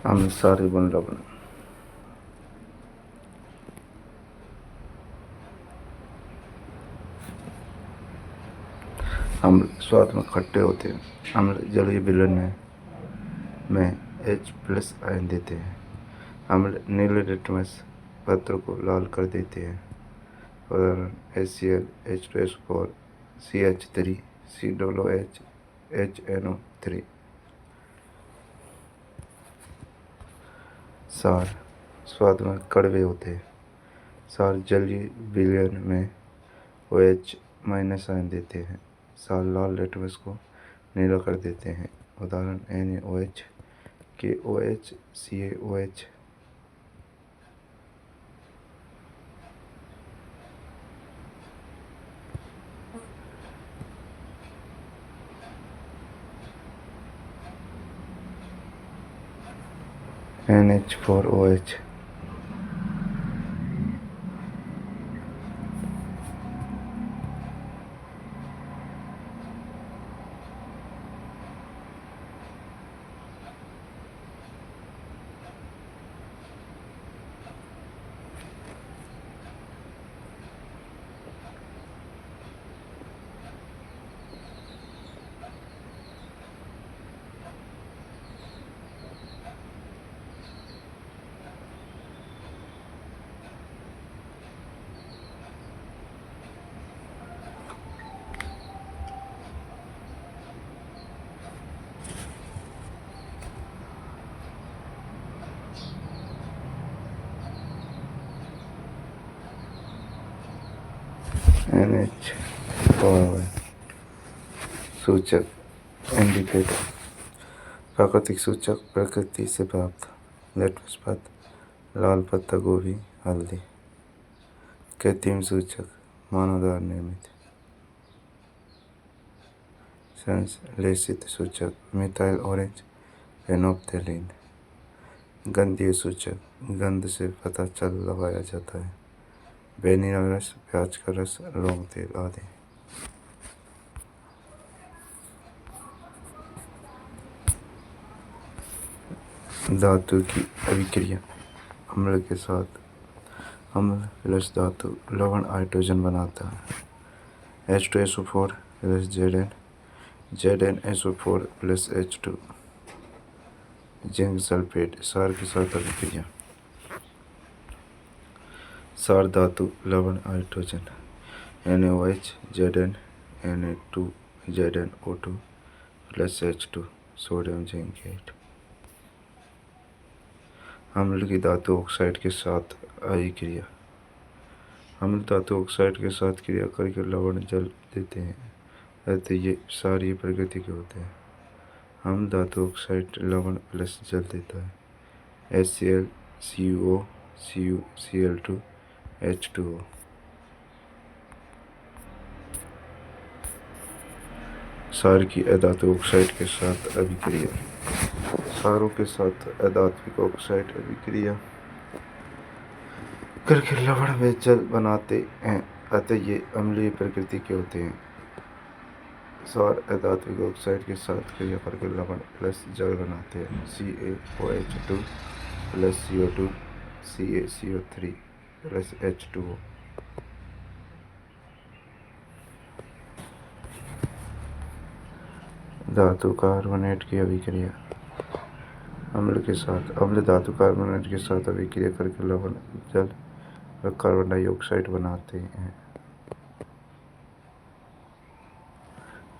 अम्ल सारे गुण लवण। अम्ल स्वाद में खट्टे होते हैं। अम्ल जलीय विलयन में H+ आयन देते हैं। अम्ल नीले लिटमस पत्र को लाल कर देते हैं। उदाहरण HCl, H2SO4, CH3, COOH, HNO3। सार स्वाद में कड़वे होते हैं। सार जलीय विलयन में OH- आयन देते हैं। सार लाल लिटमस को नीला कर देते हैं। उदाहरण NaOH, KOH, CaOH। NH4OH। NH4OH। सूचक इंडिकेटर। प्राकृतिक सूचक प्रकृति से प्राप्त। लिटमस पत्र, लाल पत्ता गोभी, हल्दी। कृत्रिम सूचक मानव द्वारा निर्मित। संश्लेषित सूचक मिथाइल ऑरेंज फेनोल्फथालीन। गंधीय सूचक गंध से पता लगाया जाता है। वेनिला रस, प्याज का रस, लौंग तेल आदि। धातु की अभिक्रिया। अम्ल के साथ अम्ल प्लस धातु लवण हाइड्रोजन बनाता है। H2SO4 plus Zn, ZnSO4 plus H2। Zinc sulphate सार के साथ अभिक्रिया। सार धातु लवण hydrogen NaOH, Zn, Na2, ZnO2 plus H2 sodium zincate. अम्ल की धातु ऑक्साइड के साथ अभिक्रिया। अम्ल धातु ऑक्साइड के साथ क्रिया करके लवण जल देते हैं, अतः ये सारी प्रकृति के होते हैं। अम्ल धातु ऑक्साइड लवण प्लस जल देता है। HCl, CuO, Cl2, H2O। सार की अधातु ऑक्साइड के साथ अभिक्रिया। सारों के साथ अधात्विक ऑक्साइड अभिक्रिया करके लवण व जल बनाते हैं, अतः ये अम्लीय प्रकृति के होते हैं। सार अधात्विक ऑक्साइड के साथ क्रिया करके लवण प्लस जल बनाते हैं। CaOH2 plus CO2, CaCO3 plus H2O। धातु कार्बोनेट की अभिक्रिया। अम्ल के साथ अम्ल धातु कार्बोनेट के साथ अभिक्रिया करके लवण जल व कार्बन डाइऑक्साइड बनाते हैं।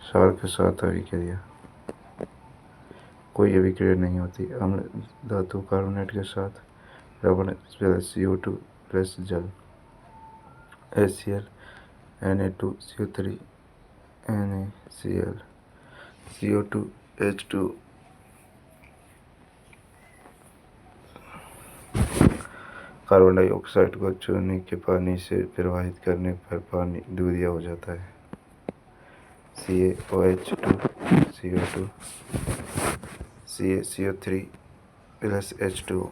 सार के साथ अभिक्रिया। कोई अभिक्रिया नहीं होती। अम्ल धातु कार्बोनेट के साथ लवण प्लस CO2 प्लस जल HCl, Na2CO3, NaCl, CO2, H2। Carbon dioxide को चूने के पानी से प्रवाहित करने पर पानी दूधिया हो जाता है। CaOH2, CO2, CaCO3 plus H2O।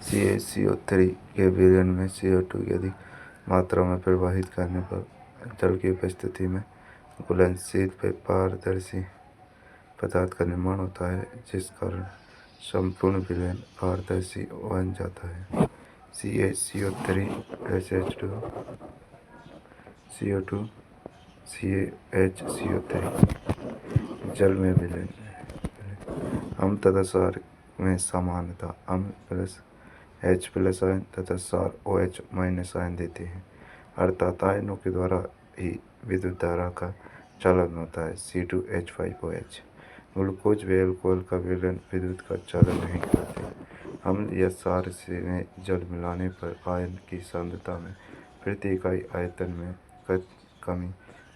CaCO3 के विलयन में CO2 की अधिक मात्रा में प्रवाहित करने पर जल की उपस्थिति में घुलनशील पे पारदर्शी पदार्थ का निर्माण होता है, जिस कारण संपूर्ण विलयन पारदर्शी बन जाता है। CaCO3 SH2 CO2 CaHCO3 जल में विलयन। अम्ल तथा क्षार में समानता। अम्ल प्लस H+ आयन तथा क्षार OH- आयन देते हैं, अर्थात आयनों के द्वारा ही विद्युत धारा का चालन होता है। C2H5OH। ग्लूकोज व अल्कोहल का विलयन विद्युत का चालन नहीं करते। अम्ल या क्षार में जल मिलाने पर आयन की सांद्रता में प्रति इकाई आयतन में कमी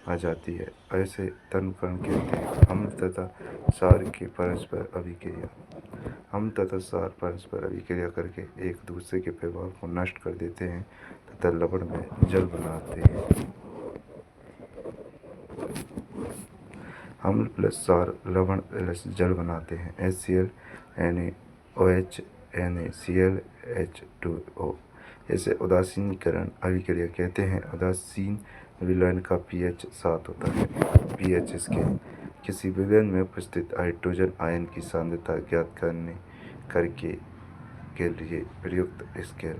आ जाती है। ऐसे तनकण कहते हैं। अम्ल तथा क्षार की परस्पर अभिक्रिया। अम्ल तथा क्षार परस्पर अभिक्रिया करके एक दूसरे के प्रभाव को नष्ट कर देते हैं तथा लवण में जल बनाते हैं। अम्ल प्लस क्षार लवण प्लस जल बनाते हैं। HCl NaOH NaCl H2O। इसे उदासीनीकरण अभिक्रिया कहते हैं। उदासीन विलयन का pH 7 होता है। pH स्केल किसी विलयन में उपस्थित हाइड्रोजन आयन की सांद्रता ज्ञात करने करके के लिए प्रयुक्त स्केल।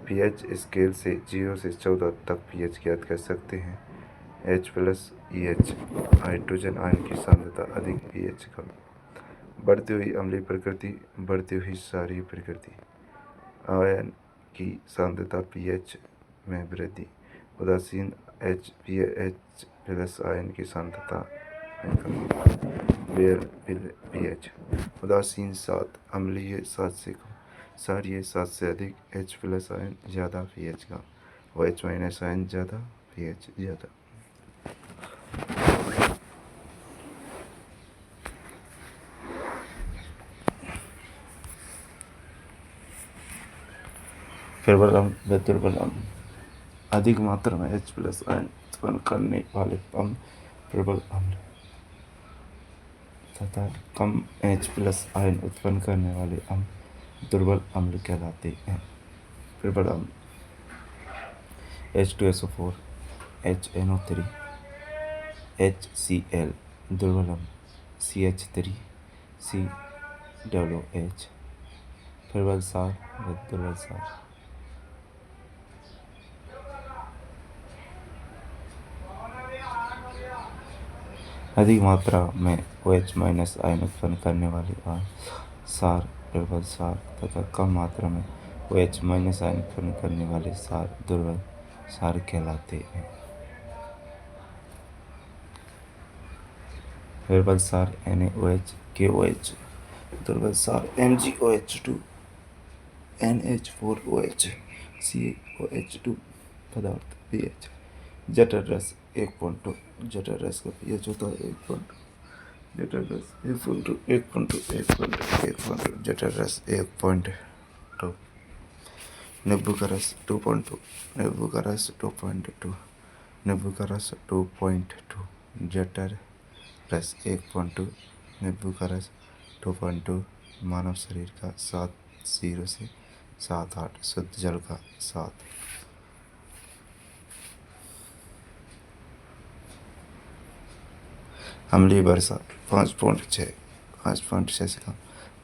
pH स्केल से 0 से 14 तक pH ज्ञात कर सकते हैं। H+EH हाइड्रोजन आयन की सांद्रता अधिक, pH कम। बढ़ती हुई अम्लीय प्रकृति, बढ़ती हुई क्षारीय प्रकृति। आयन की सांद्रता pH में वृद्धि। उदासीन H+ आयन की सांद्रता में कमी। pH उदासीन 7, अम्लीय 7 से कम, क्षारीय 7 से अधिक। H+ आयन ज़्यादा, pH कम। OH- आयन ज़्यादा, pH ज़्यादा। प्रबल अम्ल व दुर्बल अम्ल। अधिक मात्रा में H+ आयन उत्पन्न करने वाले अम्ल प्रबल अम्ल तथा कम H+ आयन उत्पन्न करने वाले अम्ल दुर्बल अम्ल कहलाते हैं। प्रबल अम्ल H2SO4 HNO3 HCl। दुर्बल अम्ल CH3 COOH। प्रबल क्षार व दुर्बल क्षार। अधिक मात्रा में OH- आयन उत्पन्न करने वाले क्षार प्रबल क्षार तथा कम मात्रा में OH- आयन उत्पन्न करने वाले क्षार दुर्बल क्षार कहलाते हैं। प्रबल क्षार NaOH KOH। दुर्बल क्षार MgOH2 NH4OH COH2 पदार्थ। pH जठर रस 1.2। जठर रस का pH होता है 1.2। जठर रस 1.2। जठर रस 1.2। नींबू का रस 2.2। नींबू का रस 2.2। नींबू का रस 2.2। जठर रस 1.2। नींबू का रस 2.2। मानव शरीर का 7 से 7-8। शुद्ध जल का 7। अम्लीय वर्षा 5.6। 5.6 से कम।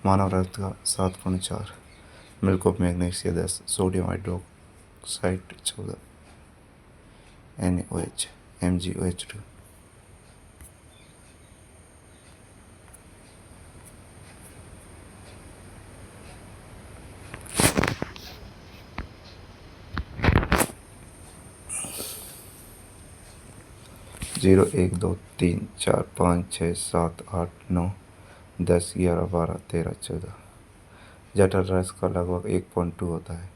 मानव रक्त का 7.4। Milk of magnesia 10। Sodium hydroxide 14। NaOH MgOH2। Zero 1 2 3 4 5 6 7 8 9 10 11 12 13 14। जठर रस का लगभग 1.2 होता है।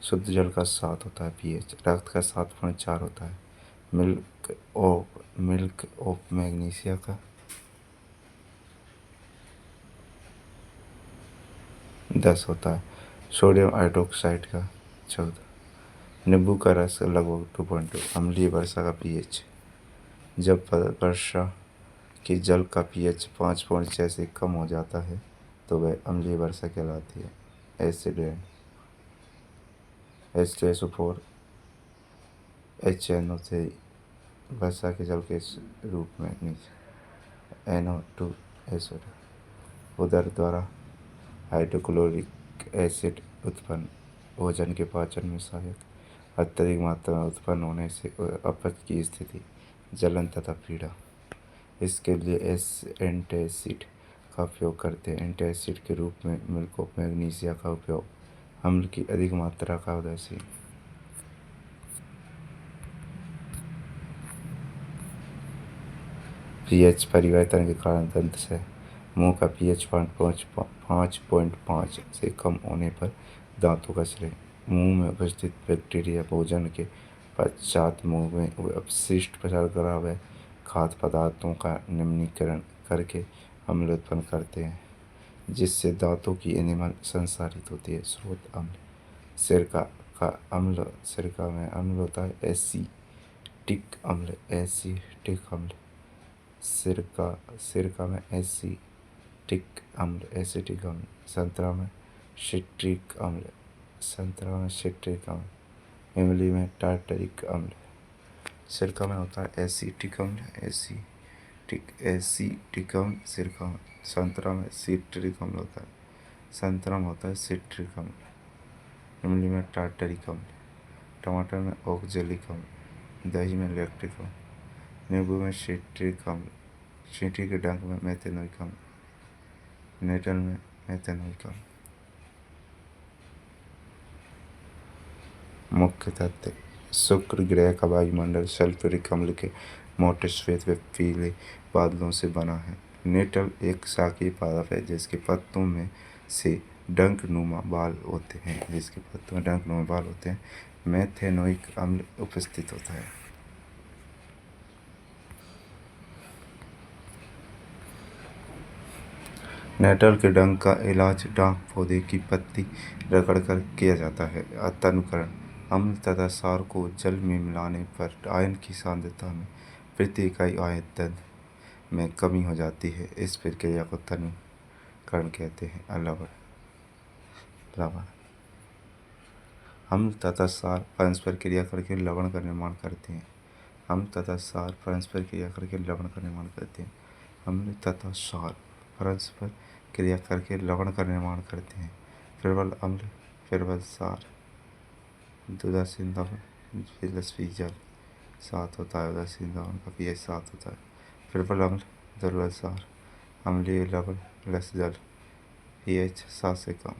शुद्ध जल का 7 होता है। pH रक्त का 7.4 होता है। मिल्क ऑफ मैग्नीशिया का 10 होता है। सोडियम हाइड्रोक्साइड का 14। नींबू का रस लगभग 2.2। अम्लीय वर्षा का pH जब वर्षा के जल का pH 5.6 से कम हो जाता है तो वह अम्लीय वर्षा कहलाती है। एसिड रेन H2SO4 HNO3 वर्षा के जल के रूप में नीचे NO2 उदर द्वारा हाइड्रोक्लोरिक एसिड उत्पन्न भोजन के पाचन में सहायक अत्यधिक मात्रा में उत्पन्न होने से अपच की स्थिति, जलन तथा पीड़ा। इसके लिए एंटासिड का उपयोग करते हैं। एंटासिड के रूप में मिल्क ऑफ मैग्नीशिया का उपयोग अम्ल की अधिक मात्रा का उदासीन पीएच परिवर्तन के कारण दंत से मुंह का पीएच 5.5 से कम होने पर दांतों का श्रेय मुंह में उपस्थित बैक्टीरिया भोजन के पश्चात मुंह में अपशिष्ट शर्करा व खाद्य पदार्थों का निम्नीकरण करके अम्ल उत्पन्न करते हैं, जिससे दांतों की एनिमल संसारित होती है। स्रोत अम्ल सिरका का अम्ल सिरका में अम्ल होता है एसिटिक अम्ल सिरका में एसिटिक अम्ल संतरा में सिट्रिक अम्ल इमली में टार्टरिक अम्ल। सिरका में होता है एसिटिक अम्ल सिरका में। संतरा में सिट्रिक अम्ल होता है, संतरा में होता है सिट्रिक अम्ल। इमली में टार्टरिक अम्ल। टमाटर में ऑक्जेलिक अम्ल। दही में लैक्टिक अम्ल। नींबू में सिट्रिक अम्ल। चींटी के डंक में मेथेनोइक अम्ल। नेटल में मेथेनोइक अम्ल। मुख्य तथ्य शुक्र ग्रह का वायुमंडल सल्फ्यूरिक अम्ल के मोटे श्वेत व पीले बादलों से बना है। नेटल एक शाकीय पादप है जिसके पत्तों में से डंकनुमा बाल होते हैं। मेथेनोइक अम्ल उपस्थित होता है। नेटल के डंक का इलाज डाक पौधे की पत्ती रगड़कर किया जाता है। तनुकरण अम्ल तथा क्षार को जल में मिलाने पर आयन की सांद्रता में प्रति इकाई आयतन में कमी हो जाती है। इस प्रक्रिया को तनुकरण कहते हैं। लवण अम्ल तथा क्षार परस्पर क्रिया करके लवण का निर्माण करते हैं। अम्ल तथा क्षार परस्पर क्रिया करके लवण का निर्माण करते हैं। अम्ल तथा क्षार परस्पर क्रिया करके लवण का निर्माण करते हैं। प्रबल अम्ल, प्रबल क्षार, उदासीन लवण, तेजस्वी जल 7 होता है। उदासीन लवण का pH 7 होता है। प्रबल अम्ल, दुर्बल क्षार, अम्लीय लवण प्लस जल pH 7 से कम।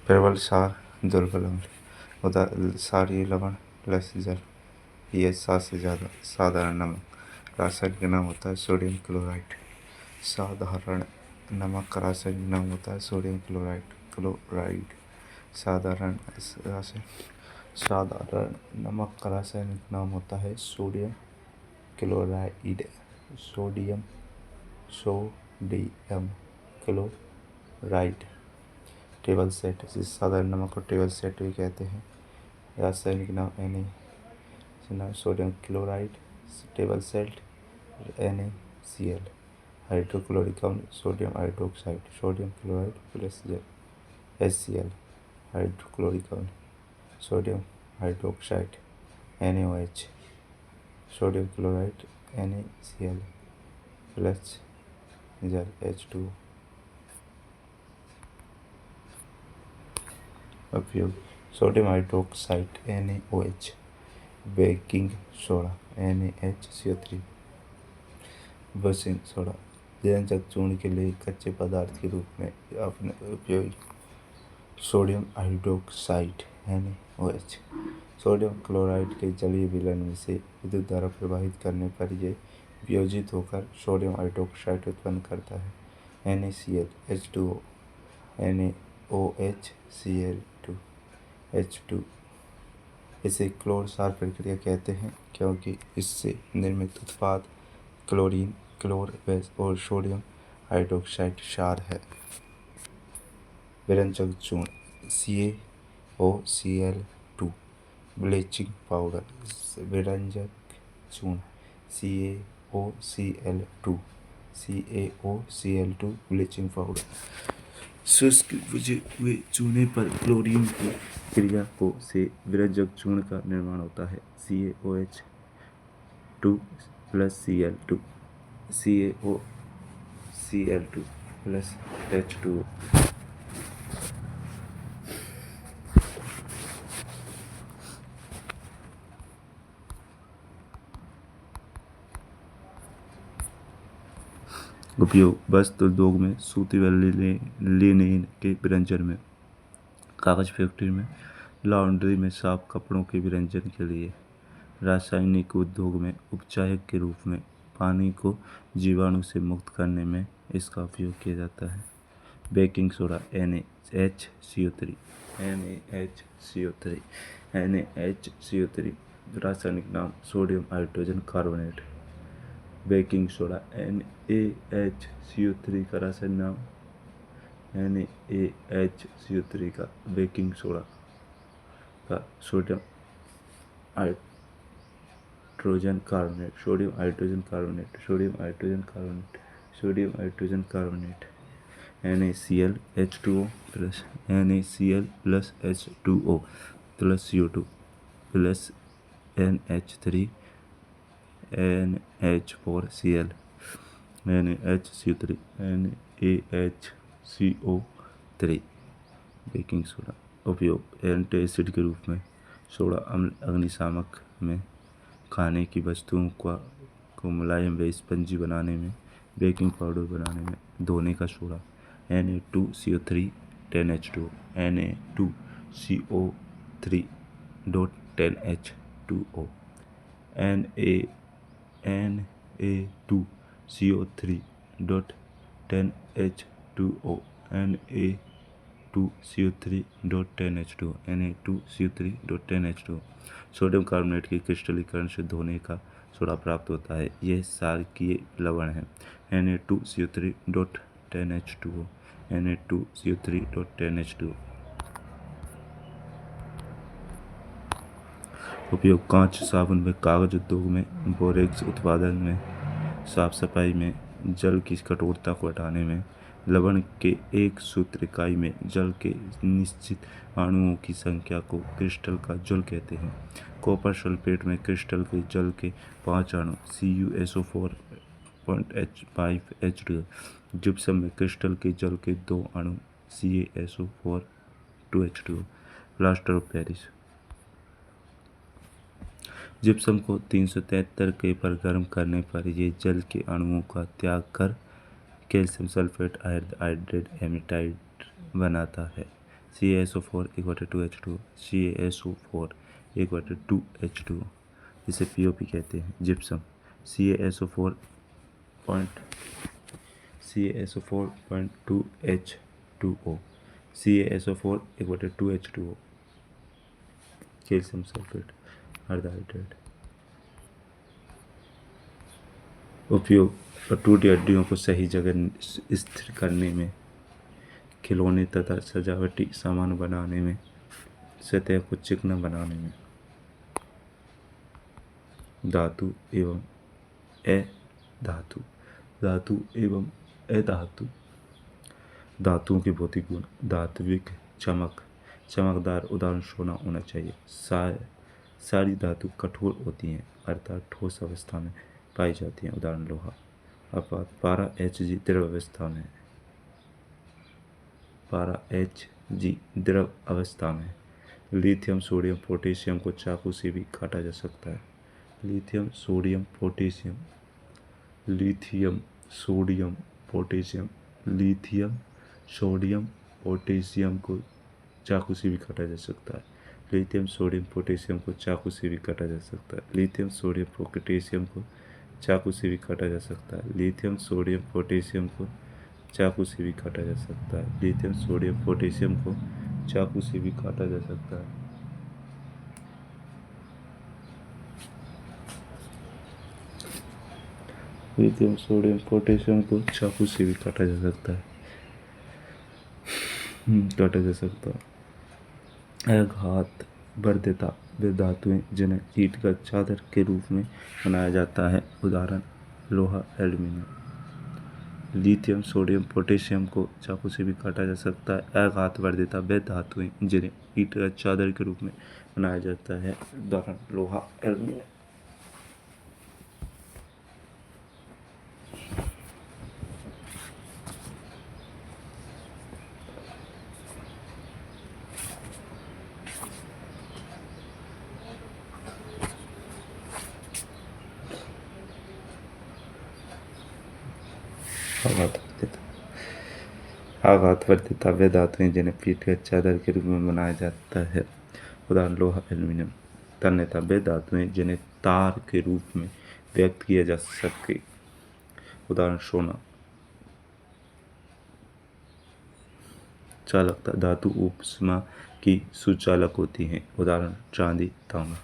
प्रबल क्षार, दुर्बल अम्ल, क्षारीय लवण प्लस जल pH 7 से ज़्यादा। साधारण नमक रासायनिक नाम होता है सोडियम क्लोराइड। साधारण नमक का रासायनिक नाम होता है सोडियम क्लोराइड। साधारण नमक का रासायनिक नाम होता है sodium chloride. Sodium chloride. Table set साधारण नमक को टेबल सेट भी कहते हैं। रासायनिक नाम sodium chloride. Table set NaCl। Hydrochloric अम्ल sodium hydroxide. Sodium chloride plus HCl। Hydrochloric अम्ल sodium hydroxide NaOH। Sodium chloride NaCl plus जल H2O। उपयोग sodium hydroxide NaOH, baking soda NaHCO3, baking soda व्यंजक चूर्ण के लिए कच्चे पदार्थ के रूप में अपने उपयोग। Sodium hydroxide NaOH sodium chloride के जलीय विलयन में से विद्युत धारा प्रवाहित करने पर यह वियोजित होकर सोडियम हाइड्रोक्साइड उत्पन्न करता है NaCl H2O NaOH Cl2 H2। इसे क्लोर क्षार प्रक्रिया कहते हैं क्योंकि इससे निर्मित उत्पाद क्लोरीन, क्लोर और सोडियम हाइड्रोक्साइड क्षार है। विरंजक चूर्ण CaOCl2 ब्लीचिंग पाउडर। विरंजक चूर्ण CaOCl2 ब्लीचिंग पाउडर। शुष्क बुझे हुए चूने पर क्लोरीन की क्रिया को से विरजक चूर्ण का निर्माण होता है। CaOH2 plus Cl2 CaOCl2 plus H2O। उपयोग वस्त्र उद्योग में, सूती व लिनेन के व्यंजन में, कागज फैक्ट्री में, लॉन्ड्री में, साफ कपड़ों के व्यंजन के लिए, रासायनिक उद्योग में उपचायक के रूप में, पानी को जीवाणु से मुक्त करने में इसका उपयोग किया जाता है। बेकिंग सोडा NaHCO3 रासायनिक नाम sodium hydrogen carbonate. Baking soda NaHCO3 का रासायनिक नाम NaHCO3 का बेकिंग सोडा का sodium hydrogen carbonate NaCl plus H2O plus CO2 plus NH3 NH4Cl NaHCO3 baking soda. उपयोग एंटासिड के रूप में, सोडा अम्ल अग्निशामक में, खाने की वस्तुओं को मुलायम व स्पंजी बनाने में, बेकिंग पाउडर बनाने में, धोने का soda Na2CO3 10H2O Na2CO3.10H2O Na2CO3.10H2O Na2CO3.10H2O sodium carbonate के क्रिस्टलीकरण से धोने का सोडा प्राप्त होता है। यह क्षारकीय लवण है। Na2CO3.10H2O उपयोग कांच, साबुन व कागज उद्योग में, बोरेक्स उत्पादन में, साफ सफाई में, जल की कठोरता को हटाने में, लवण के एक सूत्र इकाई में जल के निश्चित अणुओं की संख्या को क्रिस्टल का जल कहते हैं। कॉपर सल्फेट में क्रिस्टल के जल के 5 अणु CuSO4.5H2O। जिप्सम में क्रिस्टल के जल के 2 अणु CaSO4 plaster of Paris. Gypsum को 373 K पर गर्म करने पर ये जल के अणुओं का त्याग कर कैल्शियम सल्फेट हाइड्रेट एमिटाइड बनाता है। CaSO4 2H2O जिसे POP कहते हैं। Gypsum CaSO4 2H2O calcium sulphate hydrate. उपयोग टूटी हड्डियों को सही जगह स्थिर करने में, खिलौने तथा सजावटी सामान बनाने में, सतह को चिकना बनाने में। धातु एवं अधातु धातुओं के भौतिक गुण। धात्विक चमकदार, उदाहरण सोना होना चाहिए। सारी धातु कठोर होती हैं अर्थात ठोस अवस्था में पाई जाती हैं, उदाहरण लोहा। पारा Hg द्रव अवस्था में। लिथियम सोडियम पोटेशियम को चाकू से भी काटा जा सकता है। लिथियम सोडियम पोटेशियम को चाकू से भी काटा जा सकता है। लिथियम सोडियम पोटेशियम को चाकू से भी काटा जा सकता है। लिथियम सोडियम पोटेशियम को चाकू से भी काटा जा सकता है। लिथियम सोडियम पोटेशियम को चाकू से भी काटा जा सकता है। लिथियम सोडियम पोटेशियम को चाकू से भी काटा जा सकता है। लिथियम सोडियम पोटेशियम को चाकू से भी काटा जा सकता है। आघात वर्धिता वे धातुएं जिन्हें ईंट का चादर के रूप में बनाया जाता है, उदाहरण लोहा एल्यूमीनियम। लिथियम, सोडियम, पोटेशियम को चाकू से भी काटा जा सकता है। अघातवर्धिता वे धातुएं जिन्हें ईंट चादर के रूप में बनाया जाता है, उदाहरण लोहा, एल्यूमीनियम। आघातवर्धिता वे धातुएं जिन्हें पीट के चादर के रूप में बनाया जाता है, उदाहरण लोहा, एल्यूमीनियम। तन्यता वे धातुएं जिन्हें तार के रूप में व्यक्त किया जा सके, उदाहरण सोना। चालकता धातु उपमा की सुचालक होती है, उदाहरण चांदी, तांबा।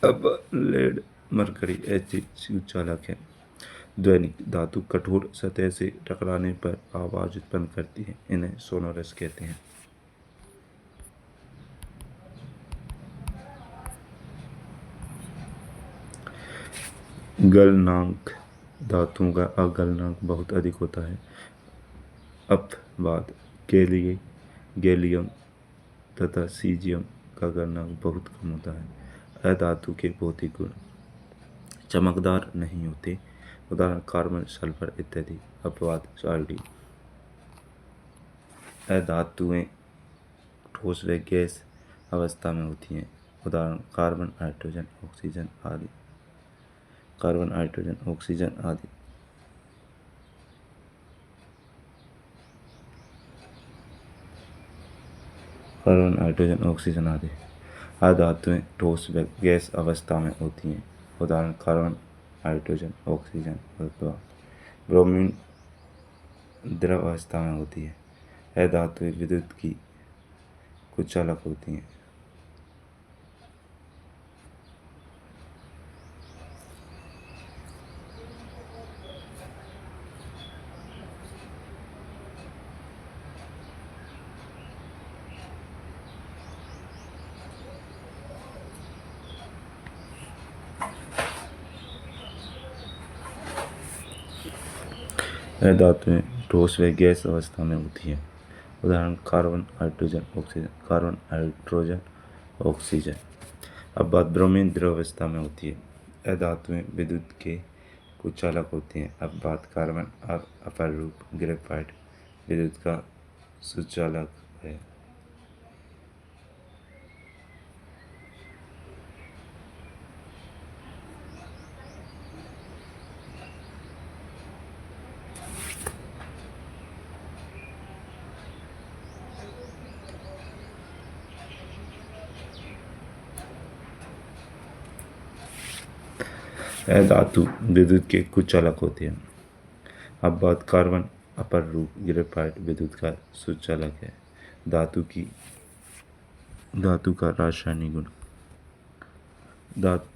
अब लेड, मरकरी एसिड सुचालक है। ध्वनि धातु कठोर सतह से टकराने पर आवाज उत्पन्न करती है, इन्हें सोनोरस कहते हैं। गलनांक धातुओं का अगलनांक बहुत अधिक होता है। अपवाद गैलियम तथा सीजियम का गलनांक बहुत कम होता है। अधातु के भौतिक गुण चमकदार नहीं होते, उदाहरण कार्बन, सल्फर इत्यादि। अपवाद साल्टी। अधातुएं ठोस व गैस अवस्था में होती हैं, उदाहरण कार्बन, हाइड्रोजन, ऑक्सीजन आदि। कार्बन, हाइड्रोजन, ऑक्सीजन आदि। कार्बन, हाइड्रोजन, ऑक्सीजन आदि। अधातुएं ठोस व गैस अवस्था में होती हैं, उदाहरण कार्बन, हाइड्रोजन, ऑक्सीजन। ब्रोमीन द्रव अवस्था में होती है। अधातुएं विद्युत की कुचालक होती हैं। अधातुएं ठोस व गैस अवस्था में होती हैं, उदाहरण carbon, hydrogen, oxygen. Carbon, hydrogen, oxygen. अब बात ब्रोमीन द्रव अवस्था में होती है। अधातुएं विद्युत के कुचालक होती हैं। अब बात कार्बन और अपर रूप ग्रेफाइट विद्युत का सुचालक है। अधातु विद्युत के कुचालक होते हैं। अब बात कार्बन अपर रूप ग्रेफाइट विद्युत का सुचालक है। धातु का रासायनिक गुण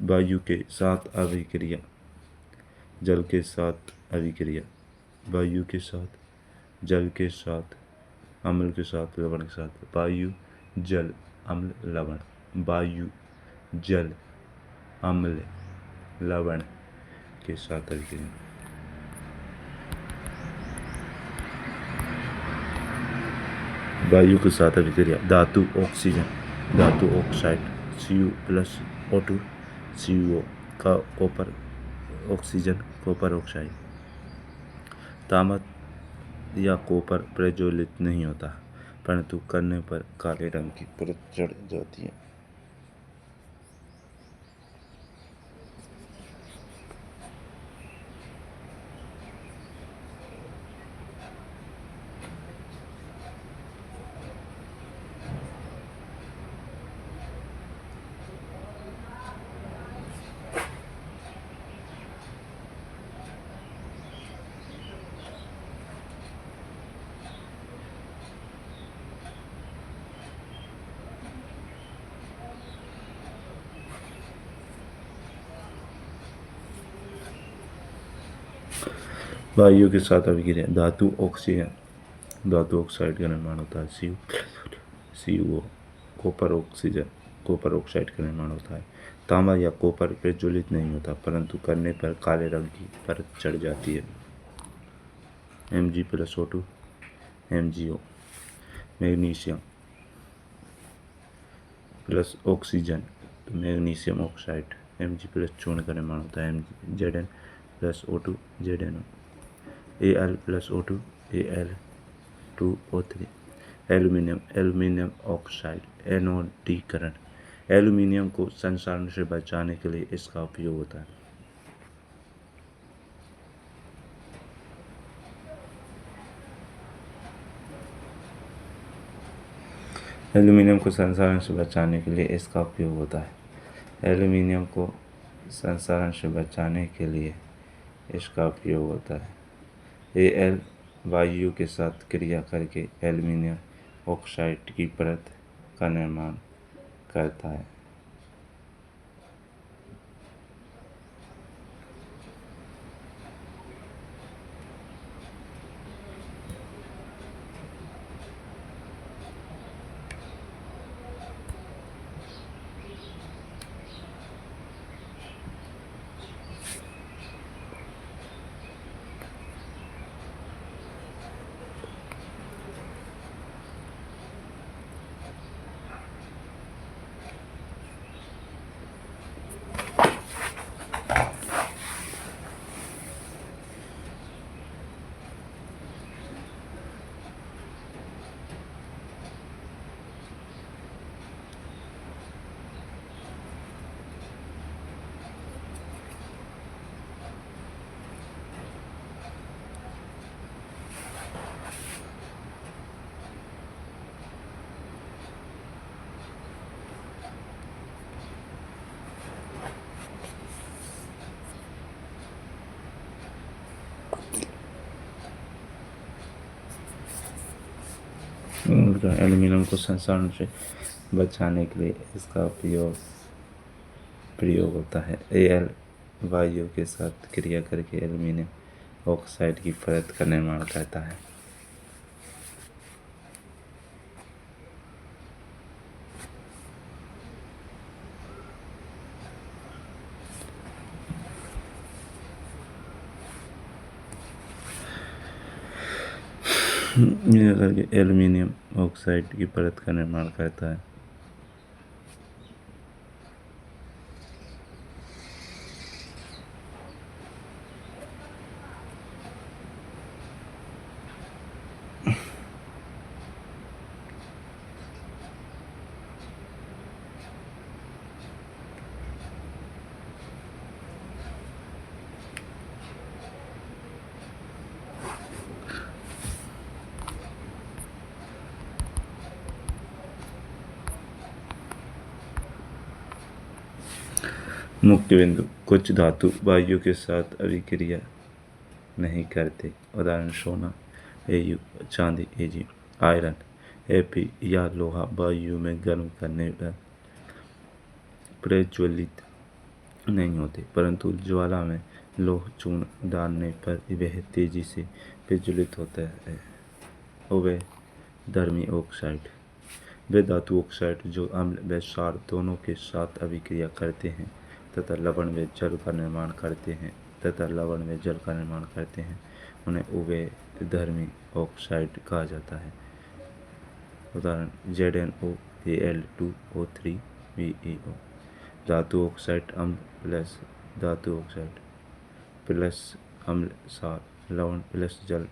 वायु के साथ अभिक्रिया, जल के साथ अभिक्रिया, वायु के साथ, जल के साथ, अम्ल के साथ, लवण के साथ। वायु, जल, अम्ल, लवण। वायु, जल, अम्ल, लवण के साथ अभिक्रिया। वायु के साथ अभिक्रिया। धातु ऑक्सीजन, धातु ऑक्साइड Cu+O2 CO का कॉपर ऑक्सीजन, कॉपर ऑक्साइड। तांबा या कॉपर प्रज्वलित नहीं होता, परंतु करने पर काले रंग की परत चढ़ जाती है। वायु के साथ अभिक्रिया। धातु ऑक्सीजन, धातु ऑक्साइड का निर्माण होता है। CO copper oxygen, copper oxide का निर्माण होता है। तांबा या कॉपर प्रज्वलित नहीं होता, परंतु करने पर काले रंग की परत चढ़ जाती है। Mg+O2 MgO। Magnesium plus oxygen तो मैग्नीशियम ऑक्साइड Mg+ चूर्ण का निर्माण होता है Zn+O2 ZnO। Al+O2 Al2O3। Aluminium oxide एनोडीकरण। एल्यूमिनियम को संक्षारण से बचाने के लिए इसका उपयोग होता है। एल्यूमिनियम को संक्षारण से बचाने के लिए इसका उपयोग होता है। एल्यूमिनियम को संक्षारण से बचाने के लिए इसका उपयोग होता है। Al वायु के साथ क्रिया करके एल्यूमिनियम ऑक्साइड की परत का निर्माण करता है। एल्यूमिनियम को संक्षारण से बचाने के लिए इसका प्रयोग होता है। Al वायु के साथ क्रिया करके एल्यूमिनियम ऑक्साइड की परत का निर्माण करता है। यह करके एल्यूमिनियम ऑक्साइड की परत का निर्माण करता है। मुख्य बिंदु। कुछ धातु वायु के साथ अभिक्रिया नहीं करते, उदाहरण सोना Au, चांदी Ag, आयरन Fe या लोहा वायु में गर्म करने पर प्रज्वलित नहीं होते, परंतु ज्वाला में लोह चूर्ण डालने पर वह तेजी से प्रज्वलित होता है। वे धर्मी ऑक्साइड वे धातु ऑक्साइड जो अम्ल व क्षार दोनों के साथ अभिक्रिया करते हैं तथा लवण व जल का निर्माण करते हैं उन्हें उभयधर्मी ऑक्साइड कहा जाता है। उदाहरण ZnO Al2O3 VeO। धातु ऑक्साइड अम्ल प्लस धातु ऑक्साइड प्लस अम्ल क्षार लवण प्लस जल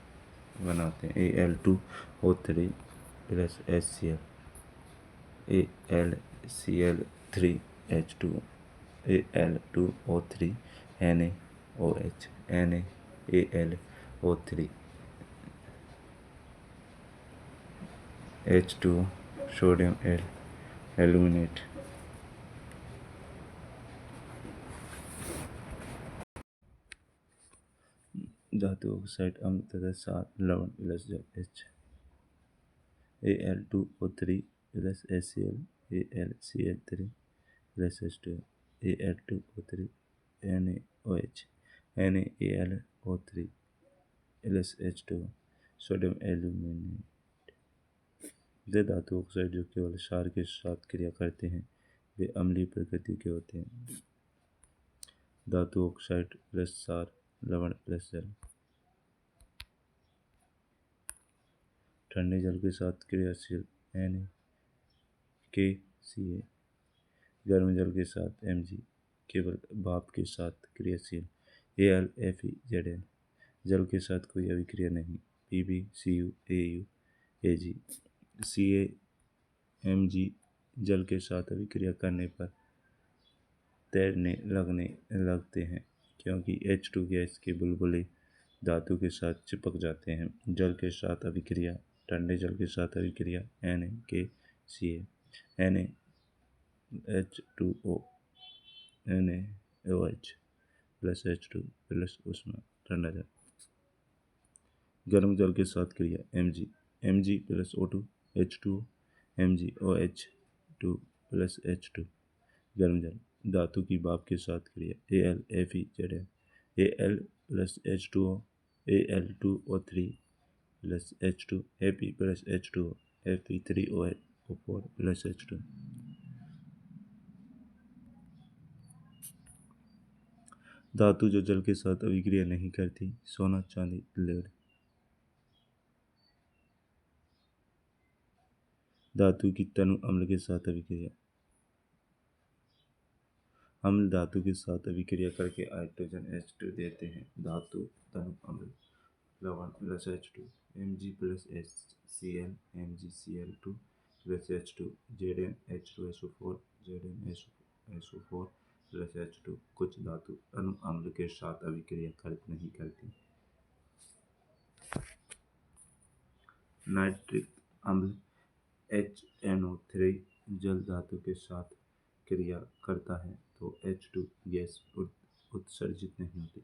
बनाते हैं। Al2O3 plus HCl AlCl3H2O Al2O3 NaOH NaAlO3 H2O sodium aluminate. धातु ऑक्साइड अम्ल तथा क्षार लवण प्लस जल Al2O3 plus HCl AlCl3 plus H2O Al2O3 NaOH NaAlO3 plus H2O sodium aluminate. वे धातु ऑक्साइड जो केवल क्षार के साथ क्रिया करते हैं वे अम्लीय प्रकृति के होते हैं। धातु ऑक्साइड प्लस क्षार लवण प्लस जल। ठंडे जल के साथ क्रियाशील NaKCl। गर्म जल के साथ Mg। केवल भाप के साथ क्रियाशील AlFeZn। जल के साथ कोई अभिक्रिया नहीं PbCu Au Ag। CaMg जल के साथ अभिक्रिया करने पर तैरने लगते हैं क्योंकि H2 गैस के बुलबुले धातु के साथ चिपक जाते हैं। जल के साथ अभिक्रिया। ठंडे जल के साथ अभिक्रिया NaKCl NaH2O NaOH plus H2 plus ऊष्मा ठंडा जल। गर्म जल के साथ क्रिया Mg plus O2 H2O MgOH2 plus H2 गर्म जल। धातु की भाप के साथ क्रिया AlFeZn Al plus H2O Al2O3 plus H2 Fe plus H2O Fe3O4 plus H2। धातु जो जल के साथ अभिक्रिया नहीं करती सोना चांदी लेड। धातु की तनु अम्ल के साथ अभिक्रिया। अम्ल धातु के साथ अभिक्रिया करके हाइड्रोजन H2 देते हैं। धातु तनु अम्ल लवण plus H2 Mg plus HCl MgCl2 plus H2 ZnH2SO4 ZnSO4 plus H2। कुछ धातु अणु अम्ल के साथ अभिक्रिया नहीं करती। नाइट्रिक अम्ल HNO3 जल धातु के साथ क्रिया करता है तो H2 गैस उत्सर्जित नहीं होती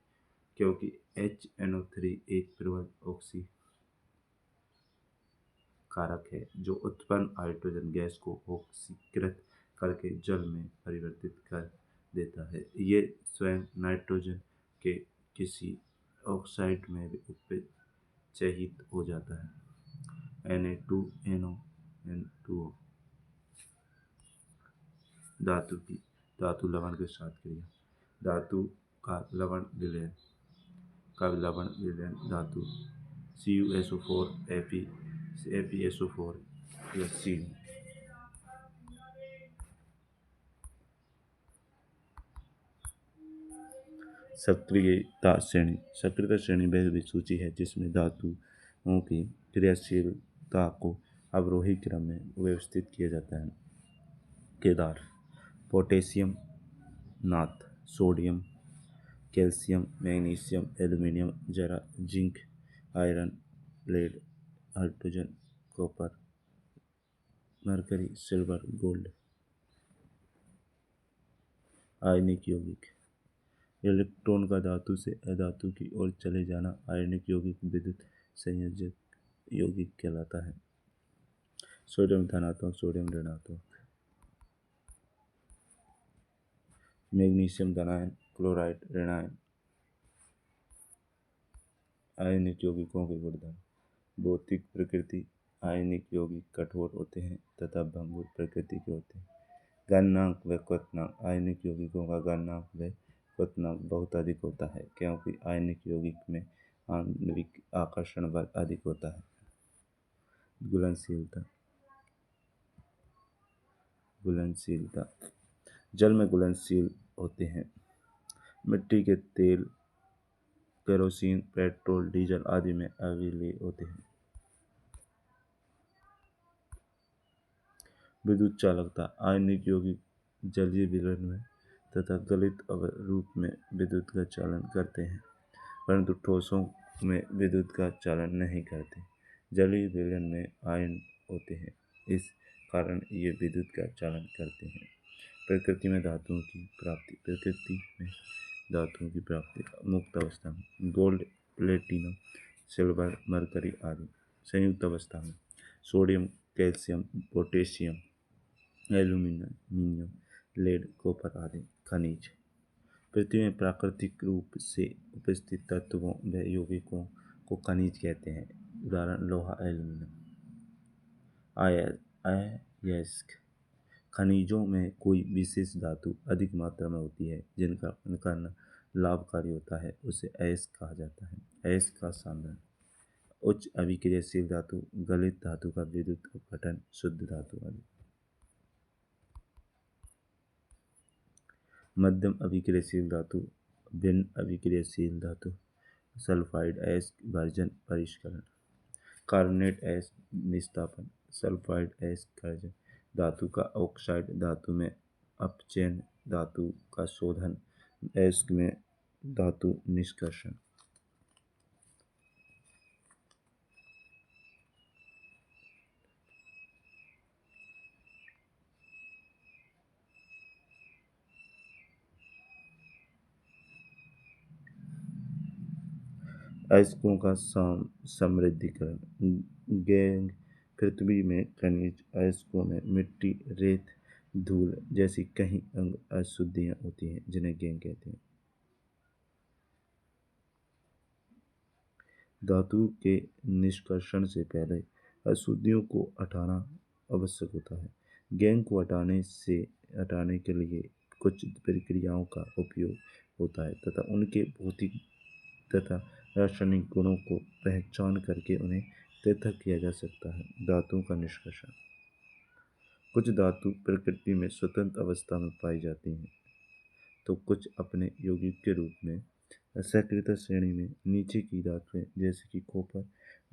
क्योंकि HNO3 एक प्रबल ऑक्सीकारक है जो उत्पन्न हाइड्रोजन गैस को ऑक्सीकृत करके जल में परिवर्तित कर देता है। ये स्वयं नाइट्रोजन के किसी ऑक्साइड में उपचयित हो जाता है Na2NO2O। धातु लवण के साथ क्रिया। धातु का लवण विलयन धातु CuSO4 FeSO4 प्लस Cu। सक्रियता श्रेणी। सक्रियता श्रेणी वह सूची है जिसमें धातुओं की क्रियाशीलता को अवरोही क्रम में व्यवस्थित किया जाता है। Kedar potassium Nath sodium calcium magnesium aluminium जरा zinc iron lead hydrogen copper mercury silver gold. आयनिक यौगिक। इलेक्ट्रॉन का धातु से अधातु की ओर चले जाना आयनिक यौगिक विद्युत संयोजक यौगिक कहलाता है। सोडियम धनात्मक सोडियम ऋणात्मक। Magnesium धनायन chloride ऋणायन। आयनिक यौगिकों के गुणधर्म। भौतिक प्रकृति। आयनिक यौगिक कठोर होते हैं तथा भंगुर प्रकृति के होते हैं। गलनांक व क्वथनांक। आयनिक यौगिकों का गलनांक व क्वथनांक बहुत अधिक होता है क्योंकि आयनिक यौगिक में आणविक आकर्षण बल अधिक होता है। घुलनशीलता। जल में घुलनशील होते हैं। मिट्टी के तेल केरोसिन पेट्रोल डीजल आदि में अविलेय होते हैं। विद्युत चालकता। आयनिक यौगिक जलीय विलयन में तथा गलित रूप में विद्युत का चालन करते हैं परंतु ठोसों में विद्युत का चालन नहीं करते। जलीय विलयन में आयन होते हैं इस कारण ये विद्युत का चालन करते हैं। प्रकृति में धातुओं की प्राप्ति। मुक्त अवस्था में गोल्ड प्लेटिनम सिल्वर मरकरी आदि। संयुक्त अवस्था में sodium calcium potassium aluminium lead copper आदि। खनिज। पृथ्वी में प्राकृतिक रूप से उपस्थित तत्वों व यौगिकों को खनिज कहते हैं। उदाहरण लोहा एल्यूमिनियम। अयस्क। खनिजों में कोई विशेष धातु अधिक मात्रा में होती है जिनका करना लाभकारी होता है उसे अयस्क कहा जाता है। अयस्क का साधन। उच्च अभिक्रियाशील धातु, गलित धातु का विद्युत अपघटन, शुद्ध धातु आदि। मध्यम अभिक्रियाशील धातु, भिन्न अभिक्रियाशील धातु, सल्फाइड अयस्क वर्जन परिष्करण, कार्बोनेट अयस्क निस्तापन, सल्फाइड अयस्क कर्जन, धातु का ऑक्साइड, धातु में अपचयन, धातु का शोधन, अयस्क में धातु निष्कर्षण। अयस्कों का समृद्धिकरण, गैंग पृथ्वी में खनिज अयस्कों में मिट्टी, रेत, धूल जैसी कई अंग अशुद्धियां होती हैं जिन्हें गैंग कहते हैं। धातु के निष्कर्षण से पहले अशुद्धियों को हटाना आवश्यक होता है। गैंग को हटाने के लिए कुछ प्रक्रियाओं का उपयोग होता है तथा उनके भौतिक तथा रासायनिक गुणों को पहचान करके उन्हें पृथक किया जा सकता है। धातुओं का निष्कर्षण, कुछ धातु प्रकृति में स्वतंत्र अवस्था में पाई जाती हैं तो कुछ अपने यौगिक के रूप में असंकृत श्रेणी में नीचे की धातुएं जैसे कि कॉपर,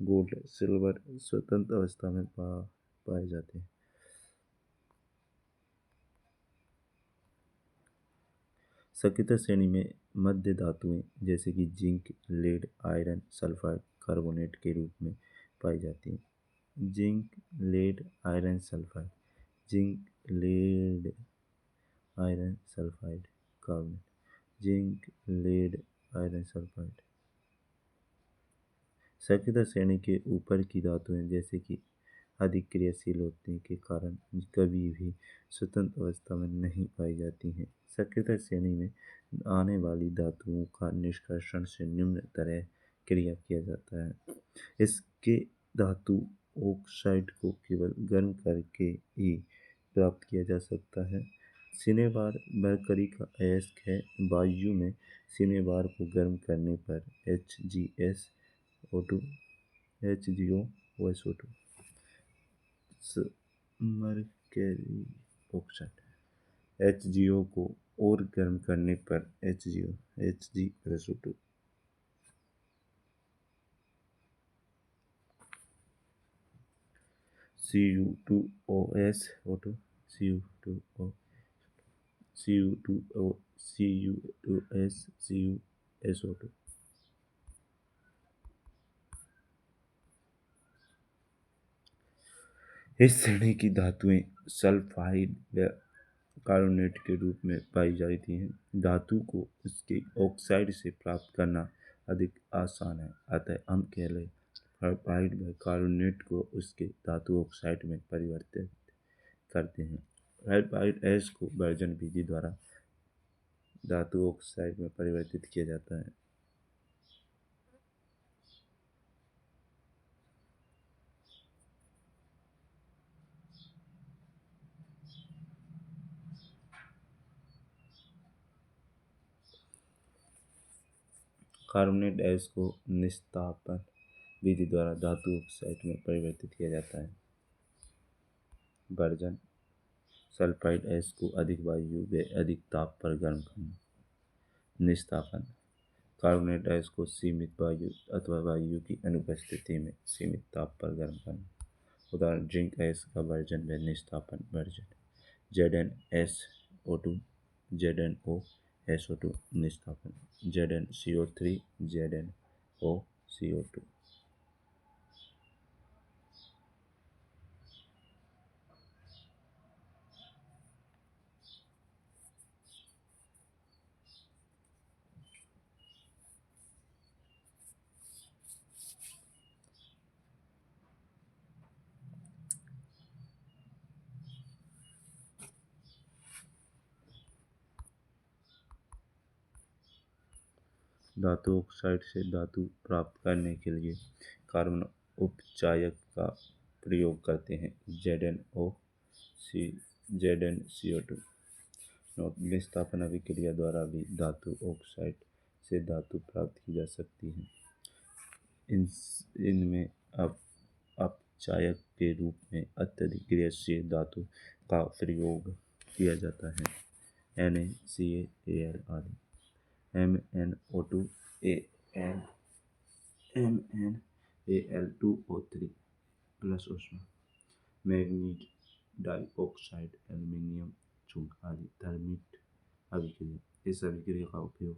गोल्ड, सिल्वर स्वतंत्र अवस्था में पाए जाते हैं। संकृत श्रेणी में मध्य धातुएं जैसे कि zinc, lead, iron, sulphide, carbonate के रूप में पाई जाती हैं। Zinc, lead, iron, sulphide, zinc, lead, iron, sulphide, carbonate, zinc, lead, iron, sulphide. संकृत श्रेणी के ऊपर की धातुएं जैसे कि अधिक क्रियाशील होने के कारण कभी भी स्वतंत्र अवस्था में नहीं पाई जाती हैं। संकृत श्रेणी में आने वाली धातुओं का निष्कर्षण से निम्न तरह क्रिया किया जाता है। इसके धातु ऑक्साइड को केवल गर्म करके ही प्राप्त किया जा सकता है। सिनेबार मरकरी का अयस्क है। वायु में सिनेबार को गर्म करने पर HgSO2 HgOSO2 mercury oxide, HgO को और गर्म करने पर HgSO2 Cu2SO2 Cu2SO2 इस श्रेणी की धातुएं सल्फाइड व कार्बोनेट के रूप में पाई जाती हैं। धातु को उसके ऑक्साइड से प्राप्त करना अधिक आसान है, अतः हम केवल सल्फाइड व कार्बोनेट को उसके धातु ऑक्साइड में परिवर्तित करते हैं। सल्फाइड अयस्क को वर्जन विधि द्वारा धातु ऑक्साइड में परिवर्तित किया जाता है। कार्बोनेट अयस्क को निस्तापन विधि द्वारा धातु ऑक्साइड में परिवर्तित किया जाता है। वर्जन, सल्फाइड अयस्क को अधिक वायु व अधिक ताप पर गर्म करना। निस्तापन, कार्बोनेट अयस्क को सीमित वायु अथवा वायु की अनुपस्थिति में सीमित ताप पर गर्म करना। उदाहरण, जिंक अयस्क का वर्जन व निस्तापन। Version, ZnSO2 ZnOSO2 निस्तापन, ZnCO3 ZnOCO2। धातु ऑक्साइड से धातु प्राप्त करने के लिए कार्बन उपचायक का प्रयोग करते हैं। ZnCO2। नोट, निस्तापन अभिक्रिया द्वारा भी धातु ऑक्साइड से धातु प्राप्त की जा सकती है। इनमें अपचायक के रूप में अत्यधिक क्रियाशील धातु का प्रयोग किया जाता है। NaCl आदि। MnO2 MnAl2O3 प्लस ऊष्मा। मैग्नीज डाइऑक्साइड, एल्यूमीनियम चूर्ण आदि थर्मिट अभिक्रिया। इस अभिक्रिया का उपयोग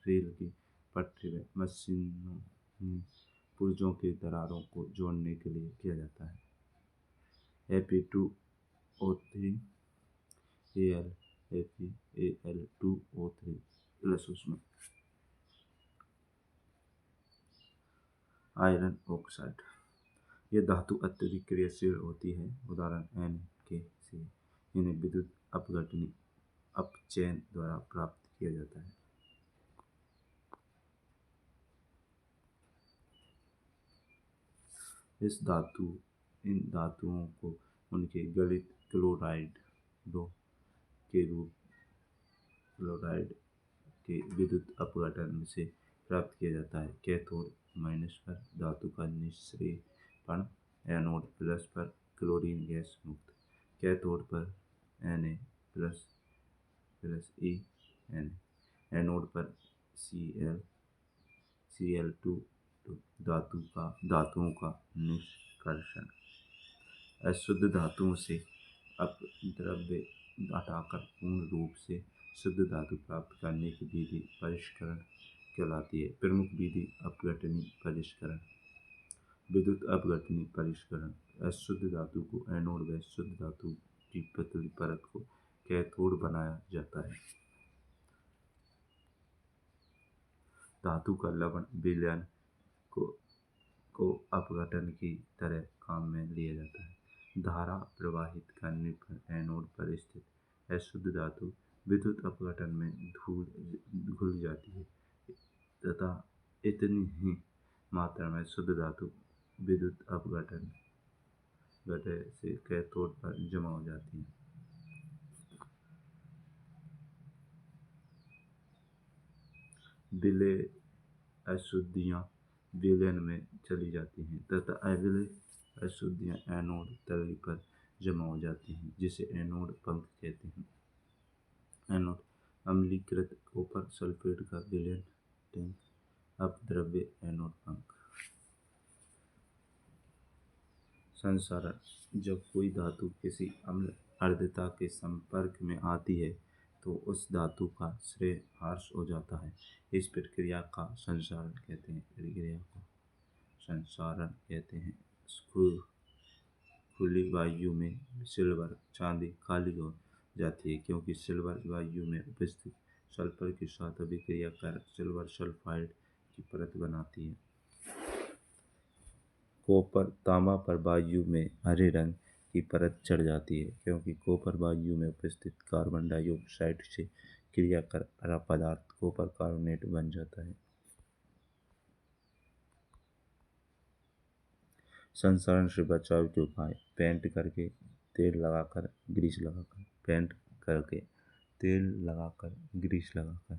रेल की पटरी व मशीनों में पुर्जों की दरारों को जोड़ने के लिए किया जाता है। Fe2O3 Al2O3 प्लस ऊष्मा। Iron oxide. यह धातु अत्यधिक क्रियाशील होती है, उदाहरण NaCl। इन्हें विद्युत अपघटनी अपचयन द्वारा प्राप्त किया जाता है। इन धातुओं को उनके गलित क्लोराइडों के विद्युत अपघटन से प्राप्त किया जाता है। कैथोड माइनस पर धातु का निष्क्रियण, एनोड प्लस पर क्लोरीन गैस मुक्त। कैथोड पर Na प्लस E एनोड पर Cl2 धातुओं का निष्कर्षण। अशुद्ध धातुओं से अपद्रव्य हटाकर पूर्ण रूप से शुद्ध धातु प्राप्त करने की विधि परिष्करण कहलाती है। प्रमुख विधि अपघटनी परिष्करण, विद्युत अपघटनी परिष्करण। अशुद्ध धातु को एनोड व शुद्ध धातु की पतली परत को कैथोड बनाया जाता है। धातु का लवण विलयन को अपघटन की तरह काम में लिया जाता है। धारा प्रवाहित करने पर एनोड पर स्थित अशुद्ध धातु विद्युत अपघटन में घुल जाती है तथा इतनी ही मात्रा में शुद्ध धातु विद्युत अपघटन से कैथोड पर जमा हो जाती है। विलेय अशुद्धियाँ विलयन में चली जाती हैं तथा अविलेय अशुद्धियाँ एनोड तली पर जमा हो जाती हैं, जिसे एनोड पंख कहते हैं। एनोड अम्लीकृत कॉपर सल्फेट का विलयन टैंक, अपद्रव्य एनोड पंख। संसारण। जब कोई धातु किसी अम्ल आर्द्रता के संपर्क में आती है तो उस धातु का क्षय ह्रास हो जाता है। इस प्रक्रिया का संसारण कहते हैं। खुली वायु में सिल्वर चांदी काली हो जाती है क्योंकि सिल्वर वायु में उपस्थित सल्फर के साथ अभिक्रिया कर सिल्वर सल्फाइड की परत बनाती है। कॉपर तांबा पर वायु में हरे रंग की परत चढ़ जाती है क्योंकि कॉपर वायु में उपस्थित कार्बन डाइऑक्साइड से क्रिया कर हरा पदार्थ कॉपर कार्बोनेट बन जाता है। संसारण से बचाव के उपाय। पेंट करके, तेल लगाकर, ग्रीस लगाकर। पेंट करके, तेल लगाकर, ग्रीस लगाकर।